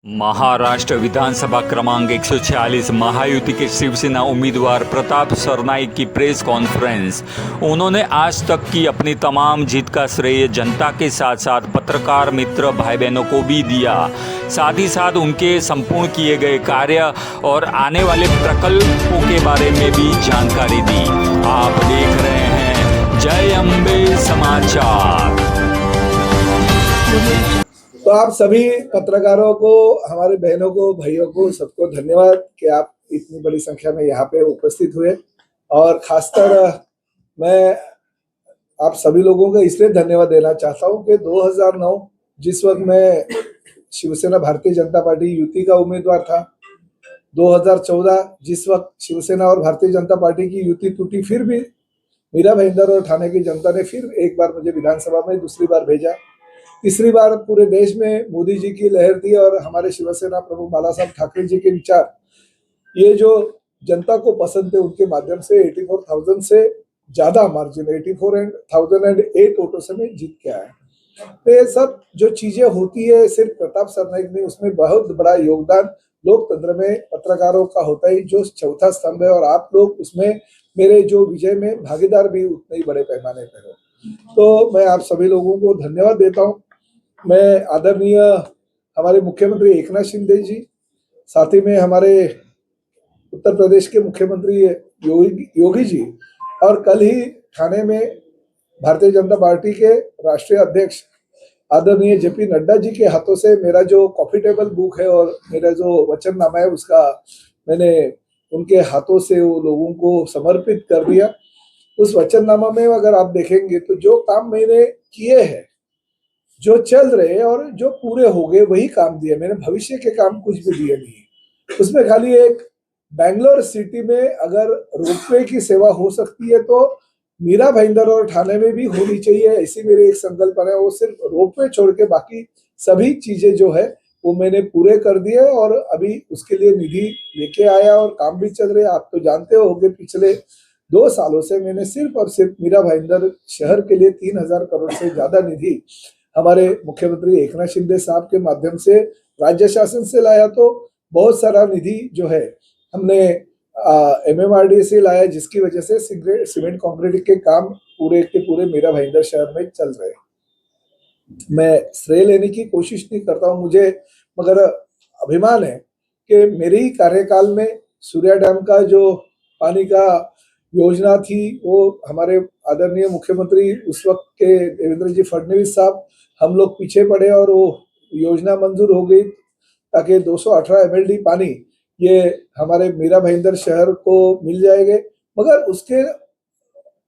महाराष्ट्र विधानसभा क्रमांक 146 महायुति के शिवसेना उम्मीदवार प्रताप सरनाईक की प्रेस कॉन्फ्रेंस। उन्होंने आज तक की अपनी तमाम जीत का श्रेय जनता के साथ साथ पत्रकार मित्र भाई बहनों को भी दिया। साथ ही साथ उनके संपूर्ण किए गए कार्य और आने वाले प्रकल्पों के बारे में भी जानकारी दी। आप देख रहे हैं जय अम्बे समाचार। तो आप सभी पत्रकारों को, हमारे बहनों को, भाइयों को, सबको धन्यवाद कि आप इतनी बड़ी संख्या में यहाँ पे उपस्थित हुए। और खासकर मैं आप सभी लोगों को इसलिए धन्यवाद देना चाहता हूँ कि 2009 जिस वक्त मैं शिवसेना भारतीय जनता पार्टी युति का उम्मीदवार था, 2014 जिस वक्त शिवसेना और भारतीय जनता पार्टी की युति टूटी, फिर भी मीरा भाईंदर और ठाणे की जनता ने फिर एक बार मुझे विधानसभा में दूसरी बार भेजा। तीसरी बार पूरे देश में मोदी जी की लहर थी और हमारे शिवसेना प्रमुख बाला साहब ठाकरे जी के विचार, ये जो जनता को पसंद थे, उनके माध्यम से 84,000 से ज्यादा मार्जिन, 84,008 वोटों से मैं जीत के आया। तो ये सब जो चीजें होती है, सिर्फ प्रताप सरनाईक ने उसमें बहुत बड़ा योगदान लोकतंत्र में पत्रकारों का होता है, जो चौथा स्तंभ है। और आप लोग उसमें मेरे जो विजय में भागीदार भी उतने ही बड़े पैमाने पर हो, तो मैं आप सभी लोगों को धन्यवाद देता हूँ। मैं आदरणीय हमारे मुख्यमंत्री एकनाथ शिंदे जी, साथ ही में हमारे उत्तर प्रदेश के मुख्यमंत्री योगी जी, और कल ही ठाणे में भारतीय जनता पार्टी के राष्ट्रीय अध्यक्ष आदरणीय जेपी नड्डा जी के हाथों से मेरा जो कॉफी टेबल बुक है और मेरा जो वचननामा है, उसका मैंने उनके हाथों से वो लोगों को समर्पित कर दिया। उस वचननामा में अगर आप देखेंगे तो जो काम मैंने किए हैं, जो चल रहे हैं और जो पूरे हो गए, वही काम दिए। मैंने भविष्य के काम कुछ भी दिए नहीं। उसमें खाली एक बैंगलोर सिटी में अगर रोपवे की सेवा हो सकती है तो मीरा भाईंदर और ठाणे में भी होनी चाहिए, ऐसी मेरी एक संकल्पना है। वो सिर्फ रोपवे छोड़ के बाकी सभी चीजें जो है वो मैंने पूरे कर दिए और अभी उसके लिए निधि लेके आया और काम भी चल रहे हैं। आप तो जानते हो कि पिछले 2 सालों से मैंने सिर्फ और सिर्फ मीरा भाईंदर शहर के लिए 3,000 करोड़ से ज्यादा निधि हमारे मुख्यमंत्री एकनाथ शिंदे साहब के माध्यम से राज्य शासन से लाया। तो बहुत सारा निधि जो है हमने MMRDA से लाया, जिसकी वजह से सीमेंट कंक्रीट के काम पूरे के पूरे मीरा भाईंदर शहर में चल रहे हैं। मैं श्रेय लेने की कोशिश नहीं करता हूँ, मुझे मगर अभिमान है कि मेरे ही कार्यकाल में सूर्या डैम का जो पानी का योजना थी, वो हमारे आदरणीय मुख्यमंत्री उस वक्त के देवेंद्र जी फडणवीस साहब, हम लोग पीछे पड़े और वो योजना मंजूर हो गई ताकि 218 MLD पानी ये हमारे मीरा भाईंदर शहर को मिल जाएंगे। मगर उसके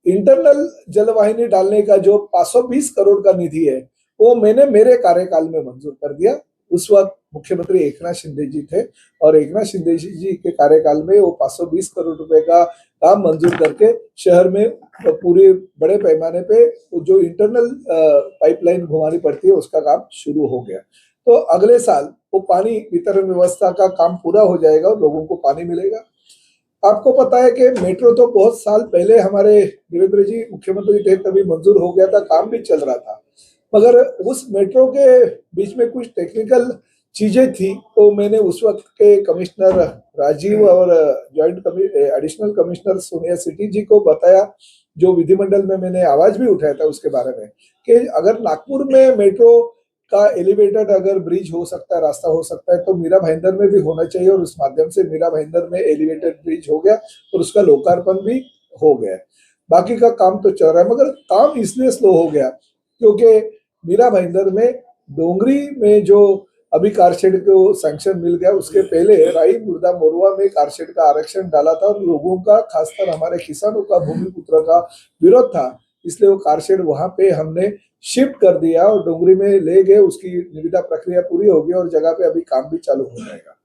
इंटरनल जलवाहिनी डालने का जो 520 करोड़ का निधि है, वो मैंने मेरे कार्यकाल में मंजूर कर दिया। उस वक्त मुख्यमंत्री एकनाथ शिंदे जी थे और एकनाथ शिंदे जी के कार्यकाल में वो 520 करोड़ रुपए का काम मंजूर करके शहर में पूरे बड़े पैमाने पे जो इंटरनल पाइपलाइन घुमानी पड़ती है उसका काम शुरू हो गया। तो अगले साल वो पानी वितरण व्यवस्था का काम पूरा हो जाएगा और लोगों को पानी मिलेगा। आपको पता है कि मेट्रो तो बहुत साल पहले हमारे देवेंद्र जी मुख्यमंत्री थे तभी मंजूर हो गया था, काम भी चल रहा था। मगर उस मेट्रो के बीच में कुछ टेक्निकल चीजें थी, तो मैंने उस वक्त के कमिश्नर राजीव और जॉइंट एडिशनल कमिश्नर सोनिया सिटी जी को बताया, जो विधिमंडल में मैंने आवाज भी उठाया था उसके बारे में, कि अगर नागपुर में मेट्रो का एलिवेटेड अगर ब्रिज हो सकता है, रास्ता हो सकता है, तो मीरा भाईंदर में भी होना चाहिए। और उस माध्यम से मीरा भाईंदर में एलिवेटेड ब्रिज हो गया और उसका लोकार्पण भी हो गया। बाकी का काम तो चल रहा है, मगर काम इसलिए स्लो हो गया क्योंकि मीरा भाईंदर में डोंगरी में जो अभी कारशेड को सैंक्शन मिल गया, उसके पहले राई मुर्दा मोरवा में कारशेड का आरक्षण डाला था और लोगों का, खासकर हमारे किसानों का, भूमिपुत्र का विरोध था, इसलिए वो कारशेड वहां पे हमने शिफ्ट कर दिया और डोंगरी में ले गए। उसकी निविदा प्रक्रिया पूरी होगी और जगह पे अभी काम भी चालू हो जाएगा।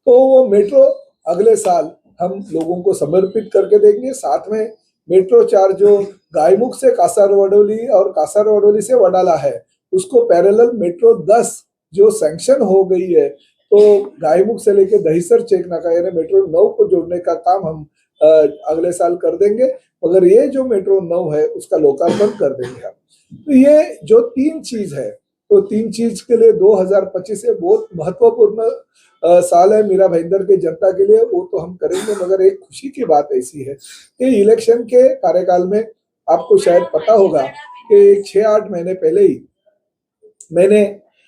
तो वो मेट्रो अगले साल हम लोगों को समर्पित करके देंगे। साथ में मेट्रो 4 जो गायमुख से कासारवडोली और कासारवडोली से वडाला है, उसको पैरेलल मेट्रो 10 जो सैंक्शन हो गई है, तो गायमुख से लेके दहिसर चेक नाका यानी मेट्रो 9 को जोड़ने का काम हम अगले साल कर देंगे। मगर ये जो मेट्रो 9 है उसका लोकार्पण कर देंगे हम। तो ये जो 3 चीज है, तो तीन चीज के लिए 2025 ये बहुत महत्वपूर्ण साल है मीरा भाईंदर के जनता के लिए, वो तो हम करेंगे। मगर एक खुशी की बात ऐसी है कि इलेक्शन के कार्यकाल में आपको शायद पता होगा कि 6-8 महीने पहले ही मैंने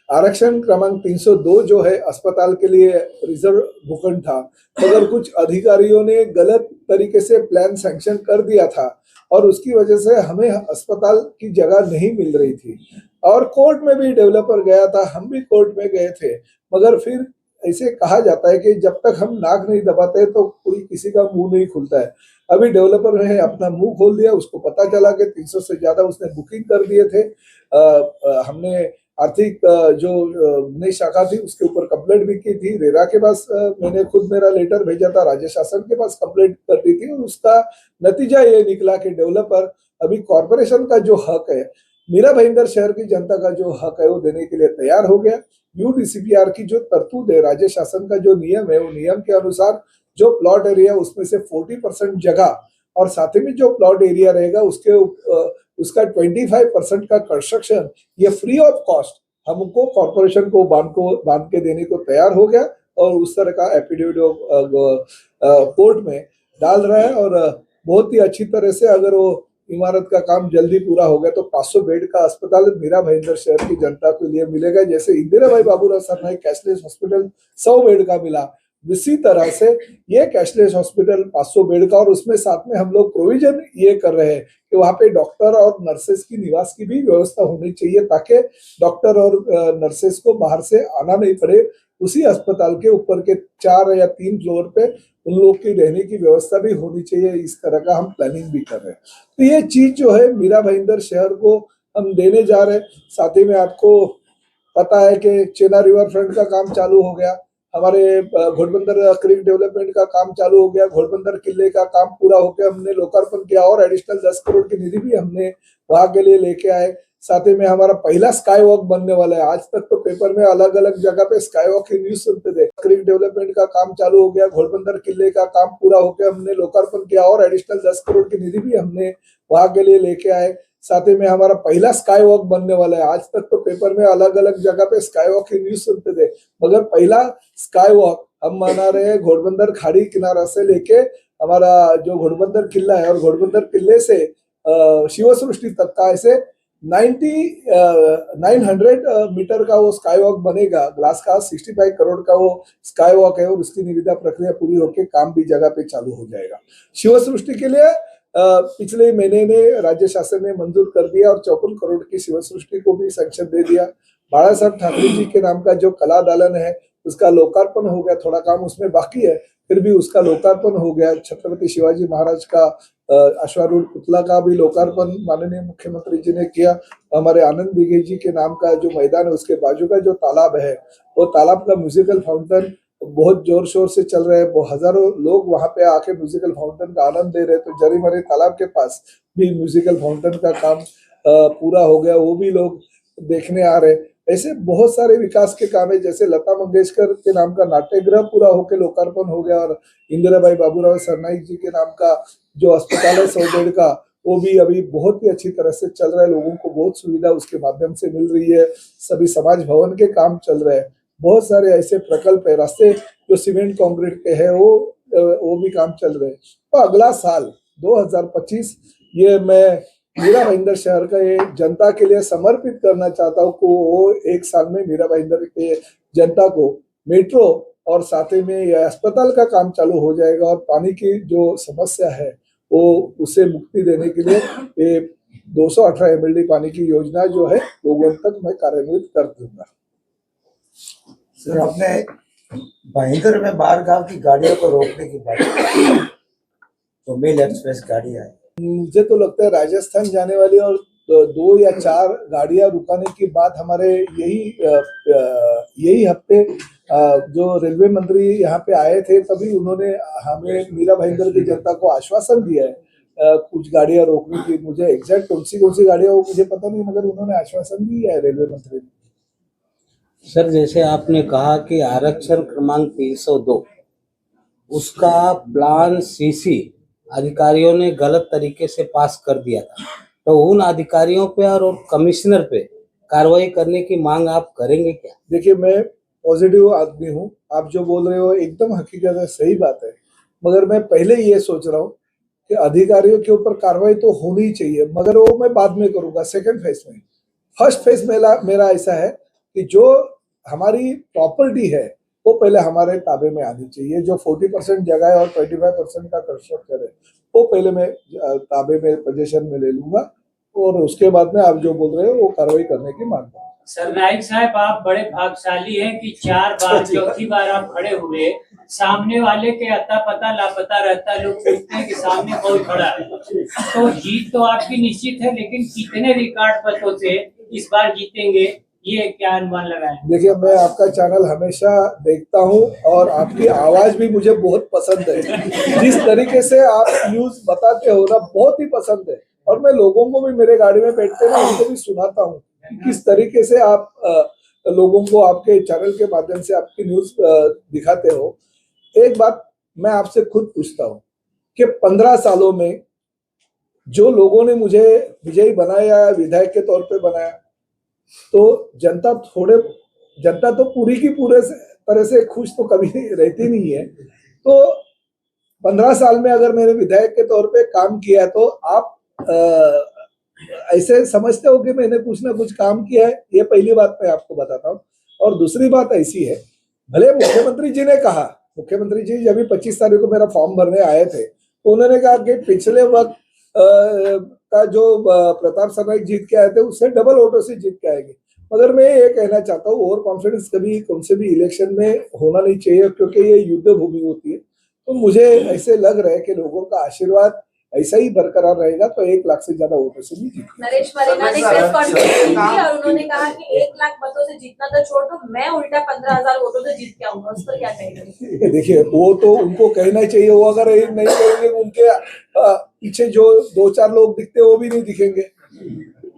आरक्षण क्रमांक 302 जो है अस्पताल के लिए रिजर्व भूखंड था, मगर कुछ अधिकारियों ने गलत तरीके से प्लान सैंक्शन कर दिया था और उसकी वजह से हमें अस्पताल की जगह नहीं मिल रही थी और कोर्ट में भी डेवलपर गया था, हम भी कोर्ट में गए थे। मगर फिर ऐसे कहा जाता है कि जब तक हम नाक नहीं दबाते तो कोई किसी का मुंह नहीं खुलता है। अभी डेवलपर ने अपना मुंह खोल दिया, उसको पता चला कि 300 से ज्यादा उसने बुकिंग कर दिए थे। हमने आर्थिक जो नई शाखा थी उसके ऊपर कंप्लेंट भी की थी, रेरा के पास मैंने खुद मेरा लेटर भेजा था, राज्य शासन के पास कंप्लेंट कर दी थी और उसका नतीजा ये निकला कि डेवलपर अभी कॉर्पोरेशन का जो हक है, मीरा भाईंदर शहर की जनता का जो हक है वो देने के लिए तैयार हो गया। यूडीसीपीआर की जो तरतूद है, राज्य शासन का जो नियम है, वो नियम के अनुसार जो प्लॉट एरिया उसमें से 40% जगह और साथ ही में जो प्लॉट एरिया रहेगा उसका 25% का कंस्ट्रक्शन ये फ्री ऑफ कॉस्ट हमको कॉर्पोरेशन को बांध के देने को तैयार हो गया और उस तरह का एफिडेविट कोर्ट में डाल रहा है। और बहुत ही अच्छी तरह से अगर वो इमारत का काम जल्दी पूरा हो गया तो 500 बेड का अस्पताल मीरा भाईंदर शहर की जनता के लिए मिलेगा। जैसे इंदिरा भाई Baburao Sarnaik cashless hospital 100 bed का मिला, इसी तरह से ये कैशलेस हॉस्पिटल 500 बेड का, और उसमें साथ में हम लोग प्रोविजन ये कर रहे हैं कि वहाँ पे डॉक्टर और नर्सेस की निवास की भी व्यवस्था होनी चाहिए ताकि डॉक्टर और नर्सेस को बाहर से आना नहीं पड़े। उसी अस्पताल के ऊपर के 4 या 3 फ्लोर पे उन लोग की रहने की व्यवस्था भी होनी चाहिए। इस तरह का हम प्लानिंग भी कर रहे हैं। तो ये चीज जो है मीरा भाईंदर शहर को हम देने जा रहे हैं। साथ ही में आपको पता है कि चेना रिवर फ्रंट का काम चालू हो गया, हमारे घोड़बंदर क्रीक डेवलपमेंट का काम चालू हो गया, घोड़बंदर किले का काम पूरा होकर हमने लोकार्पण किया और एडिशनल 10 करोड़ की निधि भी हमने वहां के लिए लेके आए। साथ ही में हमारा पहला स्काई वॉक बनने वाला है। आज तक तो पेपर में अलग अलग जगह पे स्काई वॉक की न्यूज सुनते थे। क्रीक डेवलपमेंट का काम चालू हो गया, घोड़बंदर किले का काम पूरा होकर हमने लोकार्पण किया और एडिशनल 10 करोड़ की निधि भी हमने वहां के लिए लेके आए। साथ ही में हमारा पहला स्काई वॉक बनने वाला है। आज तक तो पेपर में अलग अलग जगह पे स्काई वॉक की न्यूज सुनते थे, मगर पहला स्काई वॉक हम मना रहे हैं घोड़बंदर खाड़ी किनारा से लेके हमारा जो घोड़बंदर किला है और घोड़बंदर किले से शिव सृष्टि तक का ऐसे 900 मीटर का वो स्काई वॉक बनेगा। ग्लास का 65 करोड़ का वो स्काई वॉक है और उसकी निविदा प्रक्रिया पूरी होकर काम भी जगह पे चालू हो जाएगा। शिव सृष्टि के लिए पिछले महीने ने राज्य शासन ने मंजूर कर दिया और 54 करोड़ की शिव सृष्टि को भी सैंक्शन दे दिया। बाला साहब ठाकरे जी के नाम का जो कला दालन है उसका लोकार्पण हो गया, थोड़ा काम उसमें बाकी है, फिर भी उसका लोकार्पण हो गया। छत्रपति शिवाजी महाराज का अश्वारूढ़ पुतला का भी लोकार्पण माननीय मुख्यमंत्री जी ने किया। हमारे आनंद दिघे जी के नाम का जो मैदान है उसके बाजू का जो तालाब है, वो तालाब का म्यूजिकल फाउंटेन बहुत जोर शोर से चल रहे हैं। हजारों लोग वहां पे आके म्यूजिकल फाउंटेन का आनंद दे रहे हैं। तो जरीमरे तालाब के पास भी म्यूजिकल फाउंटेन का काम पूरा हो गया, वो भी लोग देखने आ रहे हैं। ऐसे बहुत सारे विकास के काम है, जैसे लता मंगेशकर के नाम का नाट्यगृह पूरा होकर लोकार्पण हो गया और इंदिरा भाई बाबूराव सरनाईक जी के नाम का जो अस्पताल है 100 बेड का, वो भी अभी बहुत ही अच्छी तरह से चल रहा है। लोगों को बहुत सुविधा उसके माध्यम से मिल रही है। सभी समाज भवन के काम चल रहे हैं। बहुत सारे ऐसे प्रकल्प है, रास्ते जो सीमेंट कंक्रीट के है वो भी काम चल रहे हैं। तो अगला साल 2025 ये मैं मीरा भाईंदर शहर का ये जनता के लिए समर्पित करना चाहता हूँ को वो एक साल में मीरा भाईंदर के जनता को मेट्रो और साथ ही में यह अस्पताल का काम चालू हो जाएगा और पानी की जो समस्या है वो उससे मुक्ति देने के लिए ये 218 MLD पानी की योजना जो है लोगों तक मैं कार्यान्वित कर दूंगा। सर, आपने भाईंदर में बाहरगाम की गाड़ियों को रोकने की बात की, तो मेल एक्सप्रेस गाड़ी आई। मुझे तो लगता है राजस्थान जाने वाली और 2 या 4 गाड़ियां रुकाने की बात हमारे यही हफ्ते जो रेलवे मंत्री यहाँ पे आए थे तभी उन्होंने हमें मीरा भाईंदर की जनता को आश्वासन दिया है कुछ गाड़ियां रोकने की। मुझे एग्जैक्ट कौन सी गाड़ियां वो मुझे पता नहीं, मगर उन्होंने आश्वासन दिया है रेलवे मंत्री ने। सर, जैसे आपने कहा कि आरक्षण क्रमांक 302 उसका प्लान सीसी अधिकारियों ने गलत तरीके से पास कर दिया था, तो उन अधिकारियों पे और कमिश्नर पे कार्रवाई करने की मांग आप करेंगे क्या? देखिए, मैं पॉजिटिव आदमी हूँ। आप जो बोल रहे हो एकदम हकीकत है, सही बात है। मगर मैं पहले ये सोच रहा हूँ कि अधिकारियों के ऊपर कार्रवाई तो होनी ही चाहिए, मगर वो मैं बाद में करूंगा, सेकंड फेज में। फर्स्ट फेज मेरा ऐसा है कि जो हमारी प्रॉपर्टी है वो पहले हमारे ताबे में आनी चाहिए। जो 40% जगह है और 25% का कंस्ट्रक्टर है वो पहले मैं ताबे में, पोजीशन में ले लूंगा, और उसके बाद में आप जो बोल रहे हो वो कार्रवाई करने की मांग करूंगा। सरनाइक साहब, आप बड़े भाग्यशाली हैं कि 4 बार, चौथी बार आप खड़े हुए। सामने वाले के अता पता लापता रहता है, लोग पूछते हैं कि सामने कौन खड़ा है। तो जीत तो आपकी निश्चित है, लेकिन कितने रिकॉर्ड पतों से इस बार जीतेंगे, ये क्या अनुमान लगाएं? देखिए, मैं आपका चैनल हमेशा देखता हूं और आपकी आवाज भी मुझे बहुत पसंद है। जिस तरीके से आप न्यूज बताते हो ना, बहुत ही पसंद है। और मैं लोगों को भी, मेरे गाड़ी में बैठते ना, उनको भी सुनाता हूँ किस तरीके से आप लोगों को आपके चैनल के माध्यम से आपकी न्यूज दिखाते हो। एक बात मैं आपसे खुद पूछता हूँ कि 15 सालों में जो लोगों ने मुझे विजयी बनाया, विधायक के तौर पे बनाया, तो जनता तो पूरी की पूरे तरह से खुश तो कभी रहती नहीं है। तो 15 साल में अगर मैंने विधायक के तौर पे काम किया, तो आप ऐसे समझते हो कि मैंने कुछ ना कुछ काम किया है? ये पहली बात मैं आपको बताता हूँ। और दूसरी बात ऐसी है, भले मुख्यमंत्री जी ने कहा, मुख्यमंत्री जी जब 25 तारीख को मेरा फॉर्म भरने आए थे, तो उन्होंने कहा कि पिछले वक्त का जो प्रताप सरनाइक जीत के आए थे उससे डबल वोटों से जीत के आएंगे। मगर मैं ये कहना चाहता हूँ, ओवर कॉन्फिडेंस कभी कौन से भी इलेक्शन में होना नहीं चाहिए, क्योंकि ये युद्ध भूमि होती है। तो मुझे ऐसे लग रहा है कि लोगों का आशीर्वाद ऐसा ही बरकरार रहेगा तो 1 लाख से ज्यादा वोटों से भी जीत। नरेश मरेना ने प्रेस कॉन्फ्रेंस की थी और उन्होंने कहा कि 1 लाख मतों से जीतना तो छोड़ दो, मैं उल्टा 15,000 वोटों से जीत के आऊंगा। उस पर क्या कहेंगे? देखिए, वो तो उनको कहना चाहिए। वो अगर नहीं करेंगे, उनके पीछे जो 2-4 लोग दिखते वो भी नहीं दिखेंगे।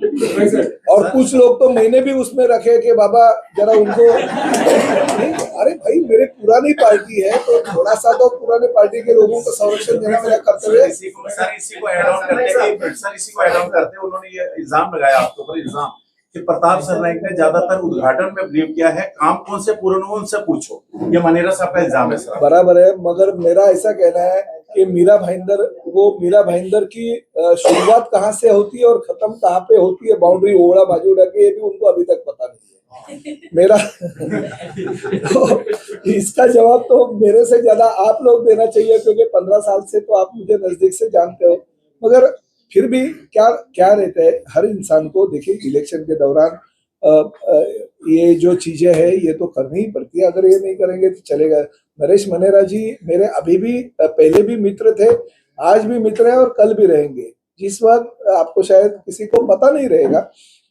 और कुछ लोग तो मैंने भी उसमें रखे कि बाबा जरा उनको नहीं, अरे भाई मेरे पुरानी पार्टी है तो थोड़ा सा तो पुराने पार्टी के लोगों को संरक्षण देना मेरा कर्तव्य है। इसी को ऐड ऑन करते उन्होंने ये इल्जाम लगाया आपके ऊपर, इल्जाम कि प्रताप सरनाइक ने ज्यादातर उद्घाटन में ब्रीफ किया है, काम कौन से पूर्ण हुए उनसे पूछो। ये मनेरा साहब का इल्जाम है सर। बराबर है, मगर मेरा ऐसा कहना है कि मीरा भाईंदर की शुरुआत कहाँ से होती है और खत्म कहाँ पे होती है, बाउंड्री ओवड़ा बाजूड़ा की, ये भी उनको अभी तक पता नहीं है। मेरा तो इसका जवाब तो मेरे से ज्यादा आप लोग देना चाहिए, क्योंकि 15 साल से तो आप मुझे नजदीक से जानते हो। मगर फिर भी क्या रहता है हर इंसान को, देखिए इलेक्शन के दौरान ये जो चीजें है ये तो करनी ही पड़ती है। अगर ये नहीं करेंगे तो चलेगा। नरेश मनेरा जी मेरे अभी भी, पहले भी मित्र थे, आज भी मित्र हैं और कल भी रहेंगे। जिस वक्त आपको शायद किसी को पता नहीं रहेगा,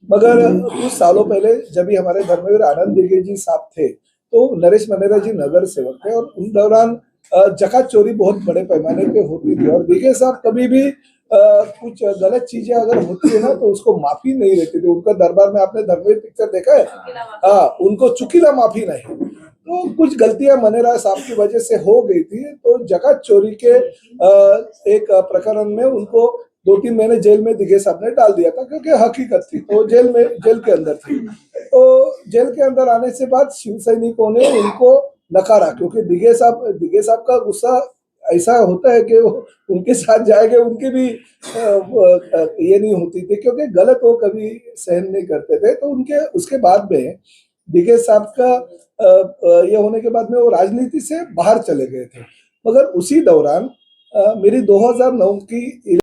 मगर कुछ सालों पहले जब भी हमारे धर्मवीर आनंद दिघे जी साहब थे, तो नरेश मनेरा जी नगर सेवक थे, और उन दौरान जकात चोरी बहुत बड़े पैमाने पे होती थी। और दिघे साहब कभी भी कुछ गलत चीजें अगर होती है ना तो उसको माफी नहीं रहती थी। उनका दरबार में आपने धर्मवीर पिक्चर देखा है? हाँ, उनको चुकीला माफी नहीं। तो कुछ गलतियां मनेरा साहब की वजह से हो गई थी, तो जकात चोरी के एक प्रकरण में उनको 2-3 महीने जेल में दिघे साहब ने डाल दिया था, क्योंकि हकीकत थी। तो जेल के अंदर थी। तो जेल के अंदर आने से बाद शिव सैनिकों ने उनको नकारा, क्योंकि दिघे साहब का गुस्सा ऐसा होता है कि वो उनके साथ जाएंगे, उनकी भी ये नहीं होती थी, क्योंकि गलत वो कभी सहन नहीं करते थे। तो उनके उसके बाद में दिघे साहब का ये होने के बाद में वो राजनीति से बाहर चले गए थे। मगर उसी दौरान मेरी 2009 की